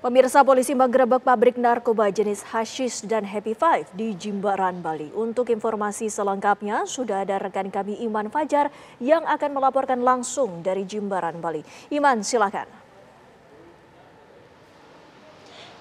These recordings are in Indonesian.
Pemirsa, polisi menggerebek pabrik narkoba jenis hashish dan Happy Five di Jimbaran, Bali. Untuk informasi selengkapnya, sudah ada rekan kami Iman Fajar yang akan melaporkan langsung dari Jimbaran, Bali. Iman, silakan.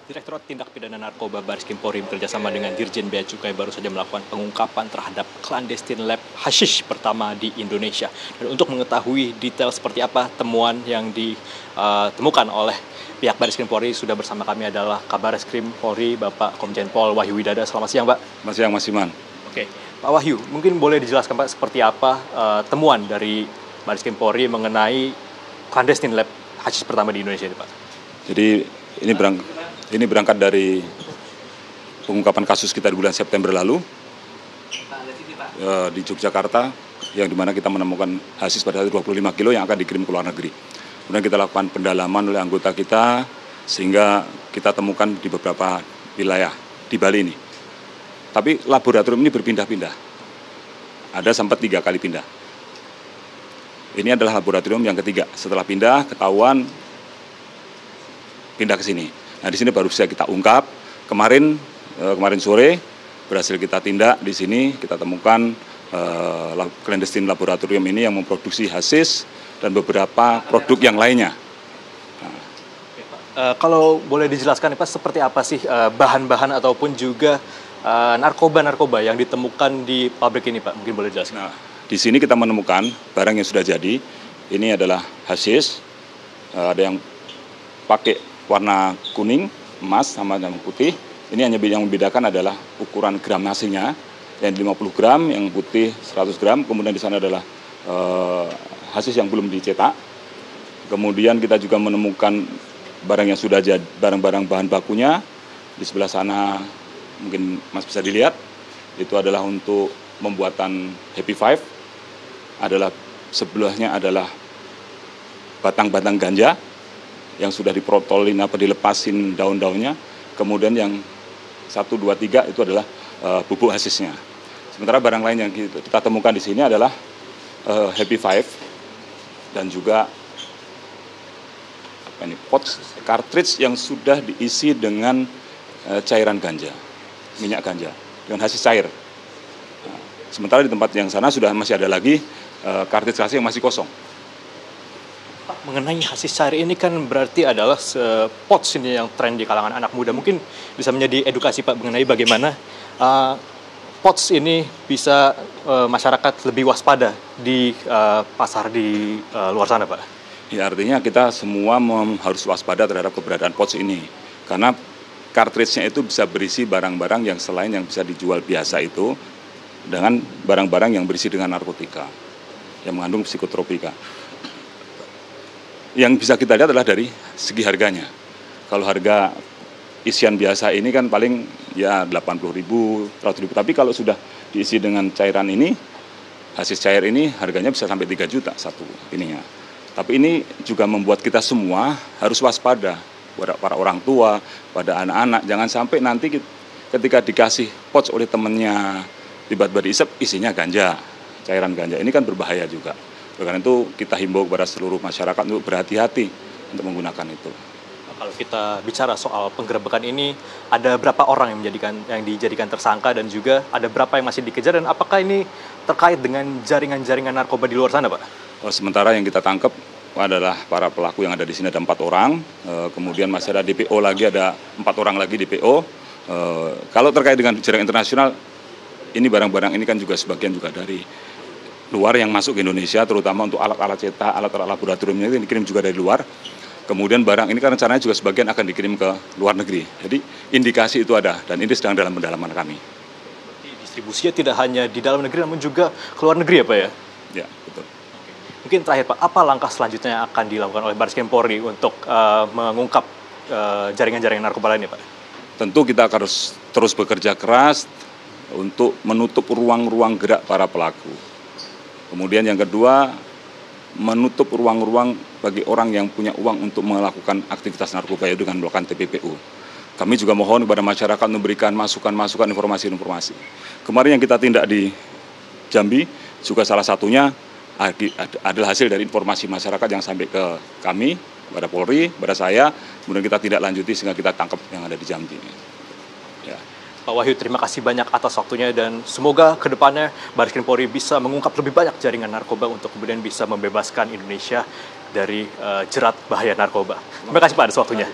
Direktorat Tindak Pidana Narkoba Baris Krim Polri bekerjasama dengan Dirjen Bea Cukai baru saja melakukan pengungkapan terhadap clandestine lab hashish pertama di Indonesia. Dan untuk mengetahui detail seperti apa temuan yang ditemukan oleh pihak Baris Krim Polri, sudah bersama kami adalah Kabaris Krim Polri, Bapak Komjen Pol Wahyu Widada. Selamat siang, Pak. Selamat siang, Mas Iman. Oke, Pak Wahyu, mungkin boleh dijelaskan, Pak, seperti apa temuan dari Baris Krim Polri mengenai clandestine lab hashish pertama di Indonesia ini, Pak? Jadi ini berangkat dari pengungkapan kasus kita di bulan September lalu di Yogyakarta, yang dimana kita menemukan hashish pada 25 kilo yang akan dikirim ke luar negeri. Kemudian kita lakukan pendalaman oleh anggota kita sehingga kita temukan di beberapa wilayah di Bali ini. Tapi laboratorium ini berpindah-pindah. Ada sempat 3 kali pindah. Ini adalah laboratorium yang ketiga. Setelah pindah, ketahuan pindah ke sini. Nah, di sini baru bisa kita ungkap. Kemarin sore berhasil kita tindak di sini, kita temukan clandestine laboratorium ini yang memproduksi hashish dan beberapa produk yang lainnya. Kalau boleh dijelaskan, Pak, seperti apa sih bahan-bahan ataupun juga narkoba-narkoba yang ditemukan di pabrik ini, Pak? Mungkin boleh dijelaskan. Nah, di sini kita menemukan barang yang sudah jadi. Ini adalah hashish. Ada yang pakai warna kuning, emas, sama yang putih. Ini hanya yang membedakan adalah ukuran gram nasinya, yang 50 gram, yang putih 100 gram. Kemudian di sana adalah hashish yang belum dicetak. Kemudian kita juga menemukan barang yang sudah jadi, barang-barang bahan bakunya. Di sebelah sana mungkin Mas bisa dilihat, itu adalah untuk pembuatan Happy Five. Sebelahnya adalah batang-batang ganja yang sudah diprotolin dilepasin daun-daunnya. Kemudian yang 1, 2, 3 itu adalah bubuk hashishnya. Sementara barang lain yang kita temukan di sini adalah Happy Five dan juga pouch cartridge yang sudah diisi dengan cairan ganja, minyak ganja dengan hashish cair. Nah, sementara di tempat yang sana masih ada lagi cartridge hashish yang masih kosong. Pak, mengenai hashish cair ini kan berarti adalah pouch ini yang tren di kalangan anak muda. Mungkin bisa menjadi edukasi, Pak, mengenai bagaimana pouch ini bisa masyarakat lebih waspada di pasar di luar sana, Pak. Ya, artinya kita semua harus waspada terhadap keberadaan pouch ini. Karena cartridge-nya itu bisa berisi barang-barang yang selain yang bisa dijual biasa itu, dengan barang-barang yang berisi dengan narkotika, yang mengandung psikotropika. Yang bisa kita lihat adalah dari segi harganya. Kalau harga isian biasa ini kan paling ya 80.000, 100.000. Tapi kalau sudah diisi dengan cairan ini, hashish cair ini harganya bisa sampai 3 juta satu ininya. Tapi ini juga membuat kita semua harus waspada, para orang tua, pada anak-anak. Jangan sampai nanti ketika dikasih pouch oleh temannya, tiba-tiba diisep isinya ganja, cairan ganja. Ini kan berbahaya juga. Karena itu kita himbau kepada seluruh masyarakat untuk berhati-hati untuk menggunakan itu. Kalau kita bicara soal penggerebekan ini, ada berapa orang yang dijadikan tersangka dan juga ada berapa yang masih dikejar, dan apakah ini terkait dengan jaringan-jaringan narkoba di luar sana, Pak? Sementara yang kita tangkap adalah para pelaku yang ada di sini ada 4 orang, kemudian masih ada DPO lagi, ada 4 orang lagi DPO. Kalau terkait dengan jaringan internasional, ini barang-barang ini kan juga sebagian juga dari luar yang masuk ke Indonesia, terutama untuk alat-alat cetak, alat-alat laboratoriumnya itu dikirim juga dari luar. Kemudian barang ini kan rencananya juga sebagian akan dikirim ke luar negeri. Jadi indikasi itu ada dan ini sedang dalam pendalaman kami. Distribusinya tidak hanya di dalam negeri namun juga ke luar negeri, ya, Pak, ya? Ya, betul. Mungkin terakhir, Pak, apa langkah selanjutnya yang akan dilakukan oleh Baris Krim Polri untuk mengungkap jaringan-jaringan narkoba lainnya, Pak? Tentu kita harus terus bekerja keras untuk menutup ruang-ruang gerak para pelaku. Kemudian yang kedua, menutup ruang-ruang bagi orang yang punya uang untuk melakukan aktivitas narkoba, yaitu dengan melakukan TPPU. Kami juga mohon kepada masyarakat memberikan masukan-masukan, informasi-informasi. Kemarin yang kita tindak di Jambi juga salah satunya adalah hasil dari informasi masyarakat yang sampai ke kami kepada Polri, kepada saya, kemudian kita tidak lanjuti sehingga kita tangkap yang ada di Jambi. Ya. Pak Wahyu, terima kasih banyak atas waktunya dan semoga ke depannya Baris Krim Polri bisa mengungkap lebih banyak jaringan narkoba untuk kemudian bisa membebaskan Indonesia dari jerat bahaya narkoba. Terima kasih Pak atas waktunya.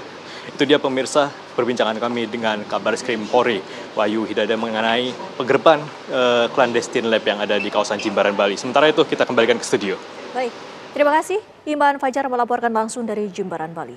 Itu dia pemirsa perbincangan kami dengan Kabaris Krim Polri Wahyu Hidayat mengenai penggerbekan clandestine lab yang ada di kawasan Jimbaran, Bali. Sementara itu kita kembalikan ke studio. Baik, terima kasih Iman Fajar melaporkan langsung dari Jimbaran, Bali.